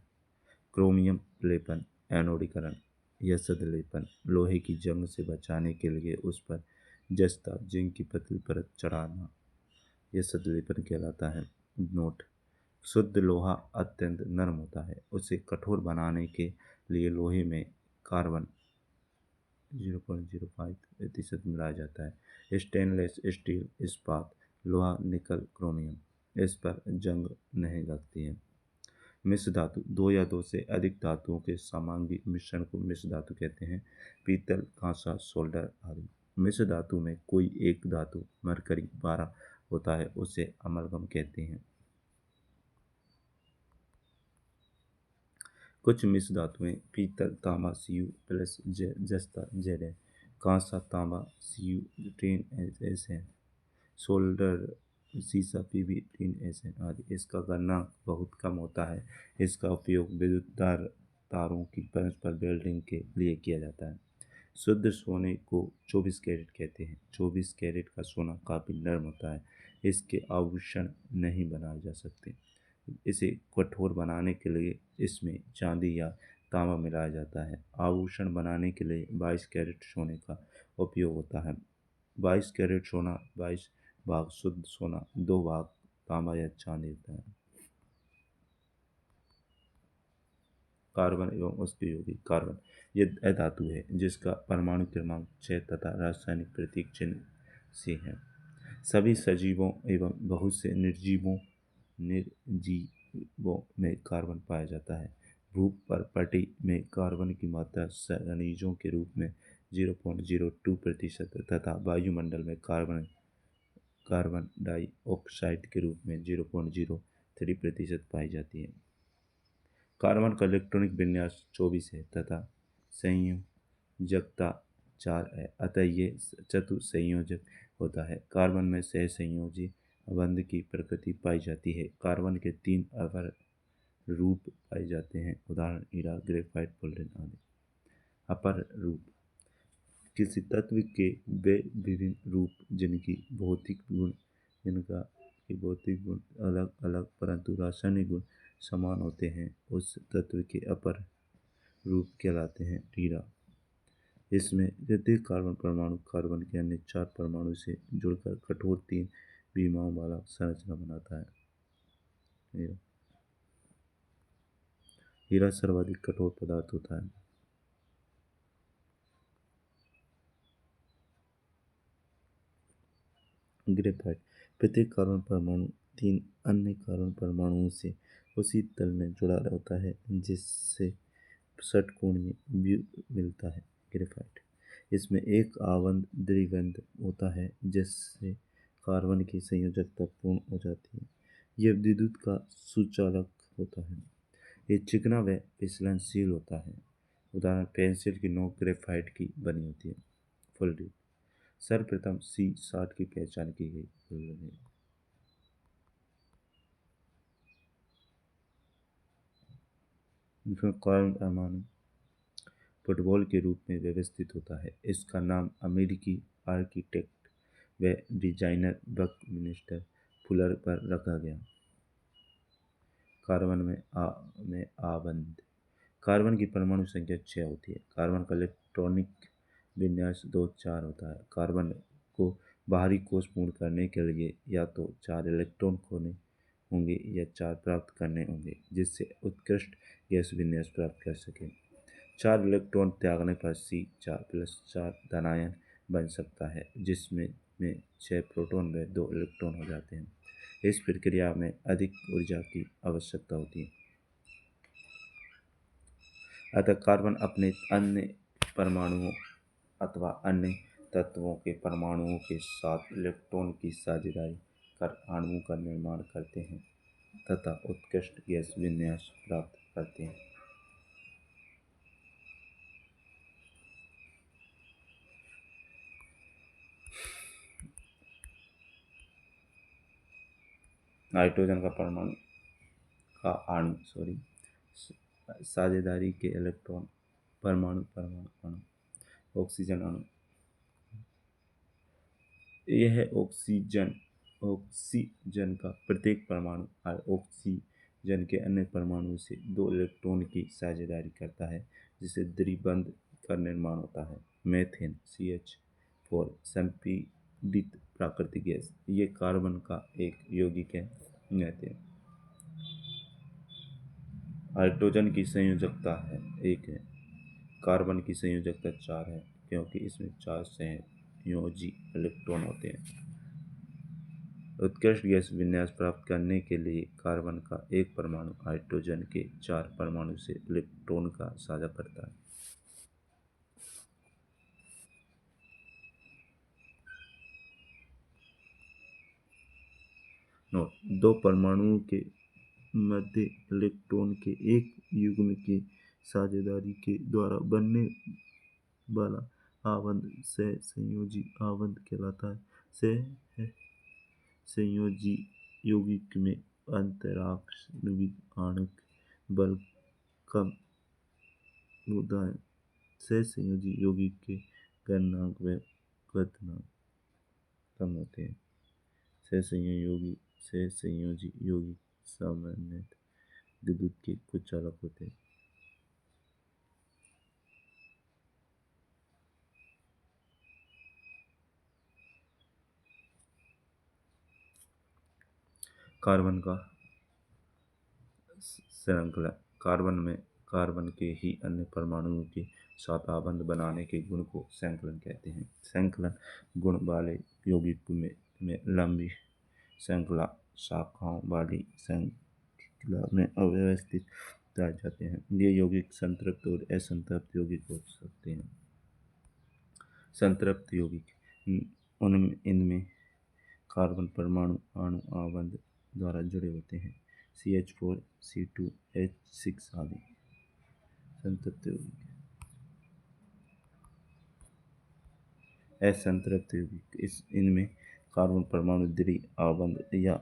क्रोमियम लेपन, एनोडीकरण या सदलेपन। लोहे की जंग से बचाने के लिए उस पर जस्ता जिंक की पतली परत चढ़ाना यह सदलेपन कहलाता है। नोट: शुद्ध लोहा अत्यंत नरम होता है, उसे कठोर बनाने के लिए लोहे में कार्बन 0.05% मिलाया जाता है। स्टेनलेस स्टील, इस्पात, लोहा, निकल, क्रोमियम इस पर जंग नहीं लगती है। मिश्र धातु: दो या दो से अधिक धातुओं के समांगी मिश्रण को मिश्र धातु कहते हैं। पीतल, कांसा, सोल्डर आदि। मिश्र धातु में कोई एक धातु मरकरी 12 होता है, उसे अमलगम कहते हैं। कुछ मिश्र धातुएं पीतल तांबा Cu प्लस जस्ता Zn, कांसा तांबा Cu 10SN, सोल्डर सीसा Pb 10SN आदि। इसका गलनांक बहुत कम होता है। इसका उपयोग विद्युत तारों की परस्पर वेल्डिंग के लिए किया जाता है। शुद्ध सोने को 24 कैरेट कहते हैं। 24 कैरेट का सोना काफ़ी नरम होता है, इसके आभूषण नहीं बनाए जा सकते। इसे कठोर बनाने के लिए इसमें चांदी या तांबा मिलाया जाता है। आभूषण बनाने के लिए 22 कैरेट सोने का उपयोग होता है। 22 कैरेट सोना 22 भाग शुद्ध सोना, 2 भाग तांबा या चांदी होता है। कार्बन एवं उसके यौगिक। कार्बन यह अधातु है जिसका परमाणु क्रमांक 6 तथा रासायनिक प्रतीक चिन्ह से है। सभी सजीवों एवं बहुत से निर्जीवों में कार्बन पाया जाता है। भूख पर पटी में कार्बन की मात्रा खनिजों के रूप में 0.02% तथा वायुमंडल में कार्बन डाइऑक्साइड के रूप में 0.03% पाई जाती है। कार्बन का इलेक्ट्रॉनिक विन्यास 24 है तथा संयोजकता 4 है, अतः ये चतुसंयोजक होता है। कार्बन में सहसंयोजी बंध की प्रकृति पाई जाती है। कार्बन के 3 अपर रूप पाए जाते हैं, उदाहरण हीरा, ग्रेफाइट, पुल्लिन आदि। अपर रूप किसी तत्व के वे विभिन्न रूप जिनका के भौतिक गुण अलग अलग परंतु रासायनिक गुण समान होते हैं, उस तत्व के अपर रूप कहलाते हैं। हीरा, इसमें प्रत्येक कार्बन परमाणु कार्बन के अन्य 4 परमाणु से जुड़कर कठोर 3 विमाओं वाला संरचना बनाता है। हीरा सर्वाधिक कठोर पदार्थ होता है। ग्रेफाइट, प्रत्येक कार्बन परमाणु 3 अन्य कार्बन परमाणुओं से उसी तल में जुड़ा होता है जिससे षटकोणीय व्यूह मिलता है। ग्रेफाइट, इसमें एक आबंध द्विबंध होता है जिससे कार्बन की संयोजकता पूर्ण हो जाती है। यह विद्युत का सुचालक होता है। ये चिकना व फिसलनशील होता है। उदाहरण पेंसिल की नोक ग्रेफाइट की बनी होती है। फुलरिप, सर्वप्रथम C60 की पहचान की गई। जिसमें कार्बन परमाणु फुटबॉल के रूप में व्यवस्थित होता है। इसका नाम अमेरिकी आर्किटेक्ट व डिजाइनर बकमिस्टर फुलर पर रखा गया। कार्बन में आबंध। कार्बन की परमाणु संख्या 6 होती है। कार्बन का इलेक्ट्रॉनिक विन्यास 2-4 होता है। कार्बन को बाहरी कोष पूर्ण करने के लिए या तो 4 इलेक्ट्रॉन खोने होंगे या 4 प्राप्त करने होंगे जिससे उत्कृष्ट गैस विन्यास प्राप्त कर सके। 4 इलेक्ट्रॉन त्यागने पर C4+4 धनायन बन सकता है जिसमें 6 प्रोटॉन व 2 इलेक्ट्रॉन हो जाते हैं। इस प्रक्रिया में अधिक ऊर्जा की आवश्यकता होती है, अतः कार्बन अपने अन्य परमाणुओं अथवा अन्य तत्वों के परमाणुओं के साथ इलेक्ट्रॉन की साझेदारी कर अणुओं का निर्माण करते हैं तथा उत्कृष्ट गैस विन्यास प्राप्त करते हैं। नाइट्रोजन का परमाणु का अणु साझेदारी के इलेक्ट्रॉन परमाणु ऑक्सीजन अणु। यह ऑक्सीजन का प्रत्येक परमाणु ऑक्सीजन के अन्य परमाणु से 2 इलेक्ट्रॉन की साझेदारी करता है जिससे द्विबंध का निर्माण होता है। मीथेन CH4 संपीड़ित प्राकृतिक गैस, ये कार्बन का एक यौगिक है। मीथेन। हाइड्रोजन की संयोजकता 1 है। कार्बन की संयोजकता 4 है क्योंकि इसमें 4 संयोजी इलेक्ट्रॉन होते हैं। उत्कृष्ट गैस विन्यास प्राप्त करने के लिए कार्बन का एक परमाणु हाइड्रोजन के 4 परमाणु से इलेक्ट्रॉन का साझा करता है। नोट: 2 परमाणुओं के मध्य इलेक्ट्रॉन के एक युग्म की साझेदारी के द्वारा बनने वाला आबंध सहसंयोजी आबंध कहलाता है। सहसंयोजी यौगिक में अंतराण्विक आणविक बल कम होता है। सहसंयोजी यौगिक के गलनांक व क्वथनांक कम होते हैं। सहसंयोजी यौगिक सामान्यतः विद्युत के कुछ चालक होते हैं। कार्बन का श्रृंखला। कार्बन में कार्बन के ही अन्य परमाणुओं के साथ आबंध बनाने के गुण को संकलन कहते हैं। संकलन गुण वाले यौगिक में लंबी श्रृंखला शाखाओं वाली श्रृंखला में अव्यवस्थित पाए जाते हैं। ये यौगिक संतृप्त और असंतृप्त यौगिक हो सकते हैं। संतृप्त यौगिक इनमें कार्बन परमाणु अणु आबंध द्वारा जुड़े होते हैं। CH4 C2 H6 आदि। संतृप्त यौगिक। असंतृप्त यौगिक इनमें कार्बन परमाणु द्वि आबंध या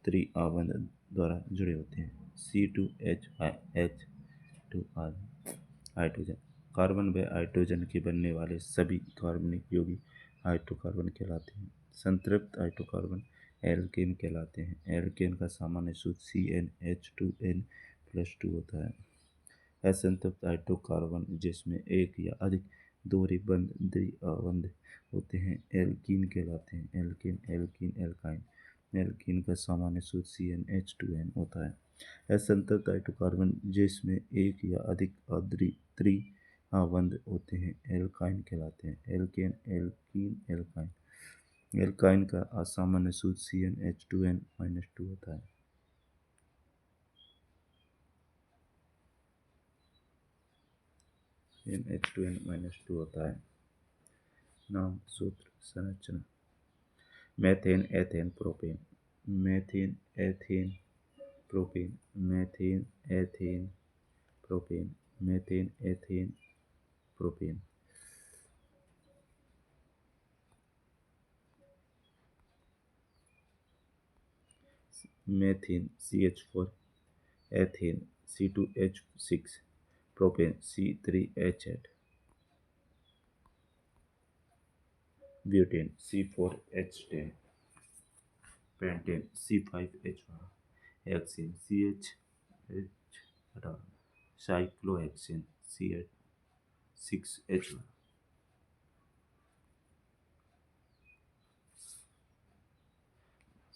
त्रि आबंध द्वारा जुड़े होते हैं। C2H2 आदि। हाइड्रोजन। कार्बन व हाइड्रोजन के बनने वाले सभी कार्बनिक यौगिक हाइड्रोकार्बन कहलाते हैं। संतृप्त हाइड्रोकार्बन एल्केन कहलाते हैं। एल्केन का सामान्य सूत्र CnH2n+2 होता है। असंतृप्त हाइड्रोकार्बन जिसमें एक या अधिक दोहरे बंध द्विआबंध होते हैं एल्कीन कहलाते हैं। Alkane alkene alkyne. एल्कीन का सामान्य सूत्र CnH2n होता है। असंतृप्त हाइड्रोकार्बन जिसमें एक या अधिक त्रिआबंध होते हैं एल्काइन कहलाते हैं। Alkane alkene alkyne. एल्काइन का असामान्य सूत्र CnH2n-2 होता है। CnH2n-2 होता है। नाम सूत्र संरचना। Methane ethane propane. Methane ethane propane. Methane ethane propane. Methane ethane propane. Methane CH4 ethane C2H6 propane C3H8 butane C4H10 pentane C5H1 hexane CH18 cyclohexane CH6H1।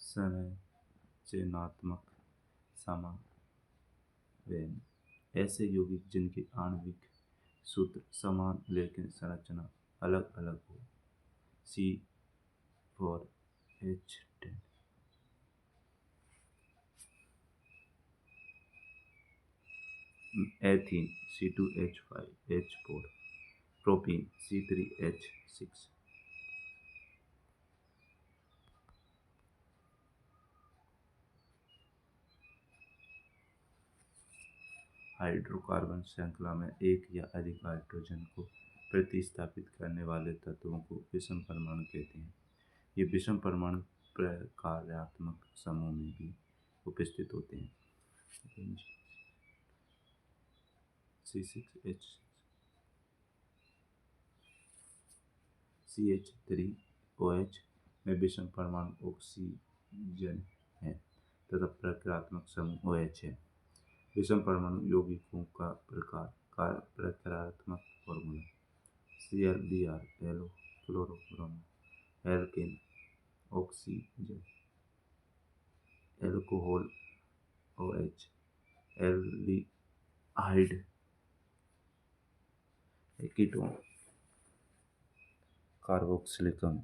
संरचनात्मक समावेशन। ऐसे यौगिक जिनके आणविक सूत्र समान लेकिन संरचना अलग अलग हो। C4H10 ethene C2H5H4 propene C3H6। Hydrocarbon श्रृंखला में एक या अधिक हाइड्रोजन को प्रतिस्थापित करने वाले तत्वों को विषम परमाणु कहते हैं। ये विषम परमाणु प्रकार्यात्मक समूह में भी उपस्थित होते हैं। C6H6 CH3OH में विषम परमाणु ऑक्सीजन है तथा प्रकार्यात्मक समूह OH है। विषम परमाणु यौगिकों का प्रकार्यात्मक फॉर्मूला Cl-Br एलो chlorobromo alkane oxygen alcohol OH aldehyde ketone carboxylic अम्ल।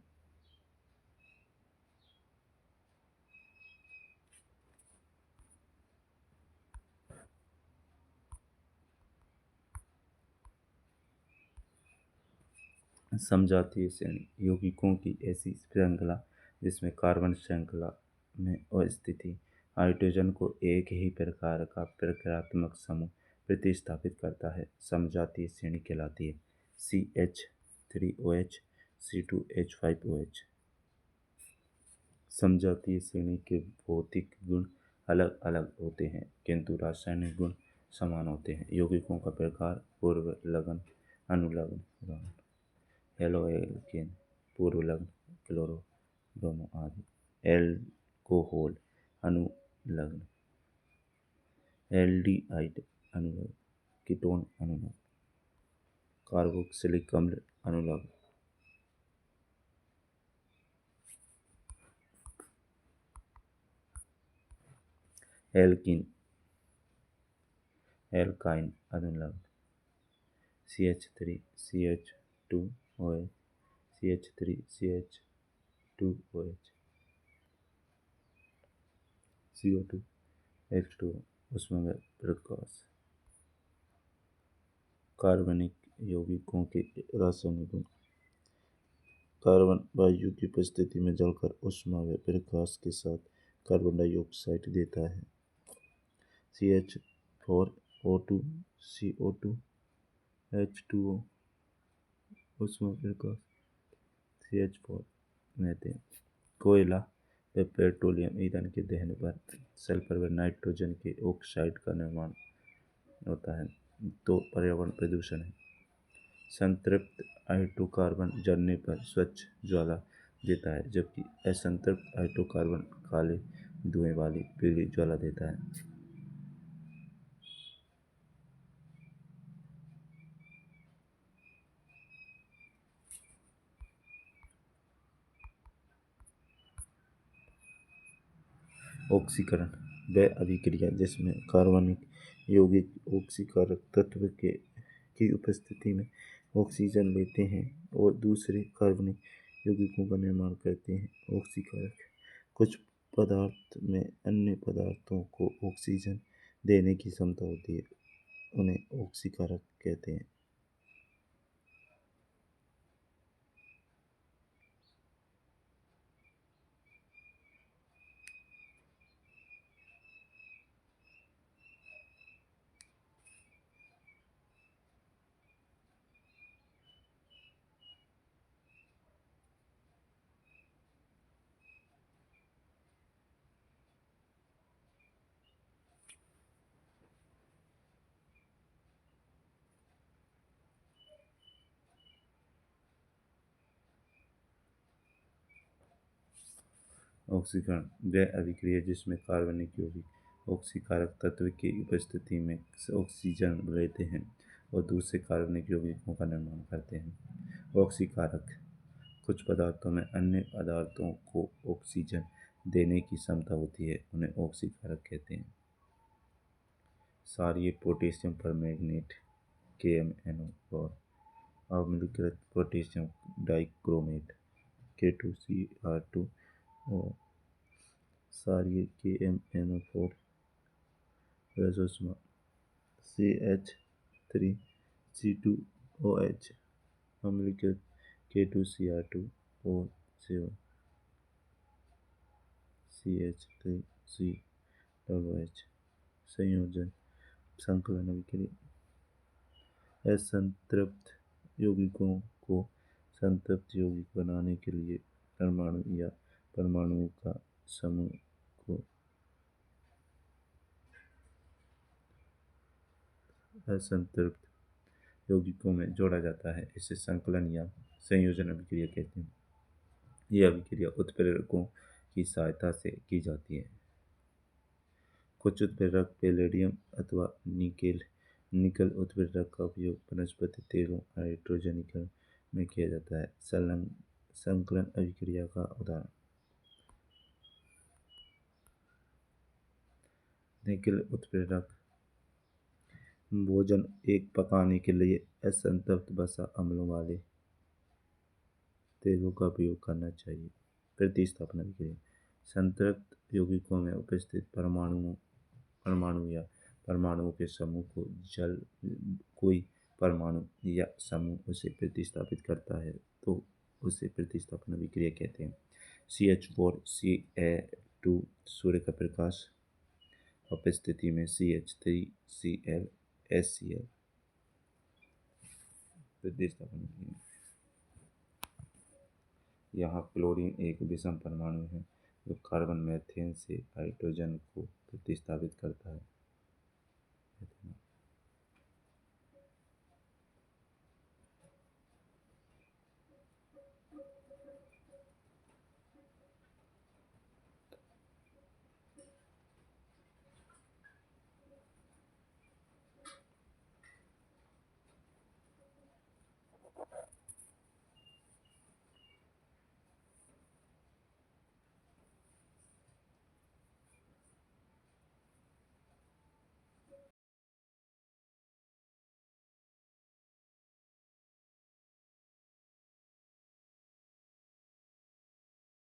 समजातीय श्रेणी यौगिकों की ऐसी श्रृंखला जिसमें कार्बन श्रृंखला में अस्थिति हाइड्रोजन को एक ही प्रकार का प्रकार्यात्मक समूह प्रतिस्थापित करता है समजातीय श्रेणी कहलाती है। CH3OH C2H5OH। समजातीय श्रेणी के भौतिक गुण अलग अलग होते हैं किंतु रासायनिक गुण समान होते हैं। यौगिकों का प्रकार पूर्व लग्न अनुलग्न। उदाहरण हेलोएल्केन पूर्व लग्न क्लोरो ब्रोमो आदि। एल्कोहल अनुलग्न। एल्डिहाइड अनुलग्न। कीटोन अनुलग्न। कार्बोक्सिलिक अम्ल अनुलग्न। Alkene alkyne अनुलग्न CH3CH2OH CH3CH2OH CO2 H2O उसमें प्रकाश। कार्बनिक यौगिकों के रासायनिक गुण। कार्बन वायु की उपस्थिति में जलकर ऊष्मा व प्रकाश के साथ कार्बन डाइऑक्साइड देता है। CH4O2 CO2 H2O ऊष्मा प्रकाश। CH4 methane. कोयला व पेट्रोलियम ईंधन के दहन पर सल्फर व नाइट्रोजन के ऑक्साइड का निर्माण होता है, तो पर्यावरण प्रदूषण है। संतृप्त हाइड्रोकार्बन जलने पर स्वच्छ ज्वाला देता है, जबकि असंतृप्त हाइड्रोकार्बन काले धुएं वाली पीली ज्वाला देता है। ऑक्सीकरण वह अभिक्रिया जिसमें कार्बनिक यौगिक ऑक्सीकारक तत्व की उपस्थिति में ऑक्सीजन लेते हैं और दूसरे कार्बनिक यौगिकों का निर्माण करते हैं। ऑक्सीकारक कुछ पदार्थ में अन्य पदार्थों को ऑक्सीजन देने की क्षमता होती है, उन्हें ऑक्सीकारक कहते हैं। ऑक्सीकरण वह अभिक्रिया जिसमें कार्बनिक यौगिक ऑक्सीकारक तत्व की उपस्थिति में ऑक्सीजन लेते हैं और दूसरे कार्बनिक यौगिकों का निर्माण करते हैं। ऑक्सीकारक कुछ पदार्थों में अन्य पदार्थों को ऑक्सीजन देने की क्षमता होती है, उन्हें ऑक्सीकारक कहते हैं। क्षारीय पोटेशियम परमैंगनेट KMnO और अम्लीकृत पोटेशियम डाइक्रोमेट K2Cr2 और क्षारीय KMnO4 CH3C2OH अम्लीकृत K2Cr2 और CH3COOH संयोजन संकलन अभिक्रिया। असंतृप्त यौगिकों को संतृप्त यौगिक बनाने के लिए परमाणु या परमाणुओं का समूह को असंतृप्त यौगिकों में जोड़ा जाता है, इसे संकलन या संयोजन अभिक्रिया कहते हैं। यह अभिक्रिया उत्प्रेरकों की सहायता से की जाती है। कुछ उत्प्रेरक पैलेडियम अथवा निकल उत्प्रेरक का उपयोग वनस्पति तेलों हाइड्रोजनीकरण में किया जाता है। संकलन अभिक्रिया का उदाहरण। निकल उत्प्रेरक भोजन एक पकाने के लिए असंतृप्त वसा अम्लों वाले तेलों का उपयोग करना चाहिए। प्रतिस्थापन अभिक्रिया संतृप्त यौगिकों में उपस्थित परमाणु या परमाणुओं के समूह को जल कोई परमाणु या समूह उसे प्रतिस्थापित करता है, तो उसे प्रतिस्थापन अभिक्रिया कहते हैं। CH4Ca2 सूर्य का प्रकाश उपस्थिति में CH3Cl प्रतिस्थापन अभिक्रिया। यहाँ क्लोरीन एक विषम परमाणु है जो कार्बन मीथेन से हाइड्रोजन को प्रतिस्थापित करता है।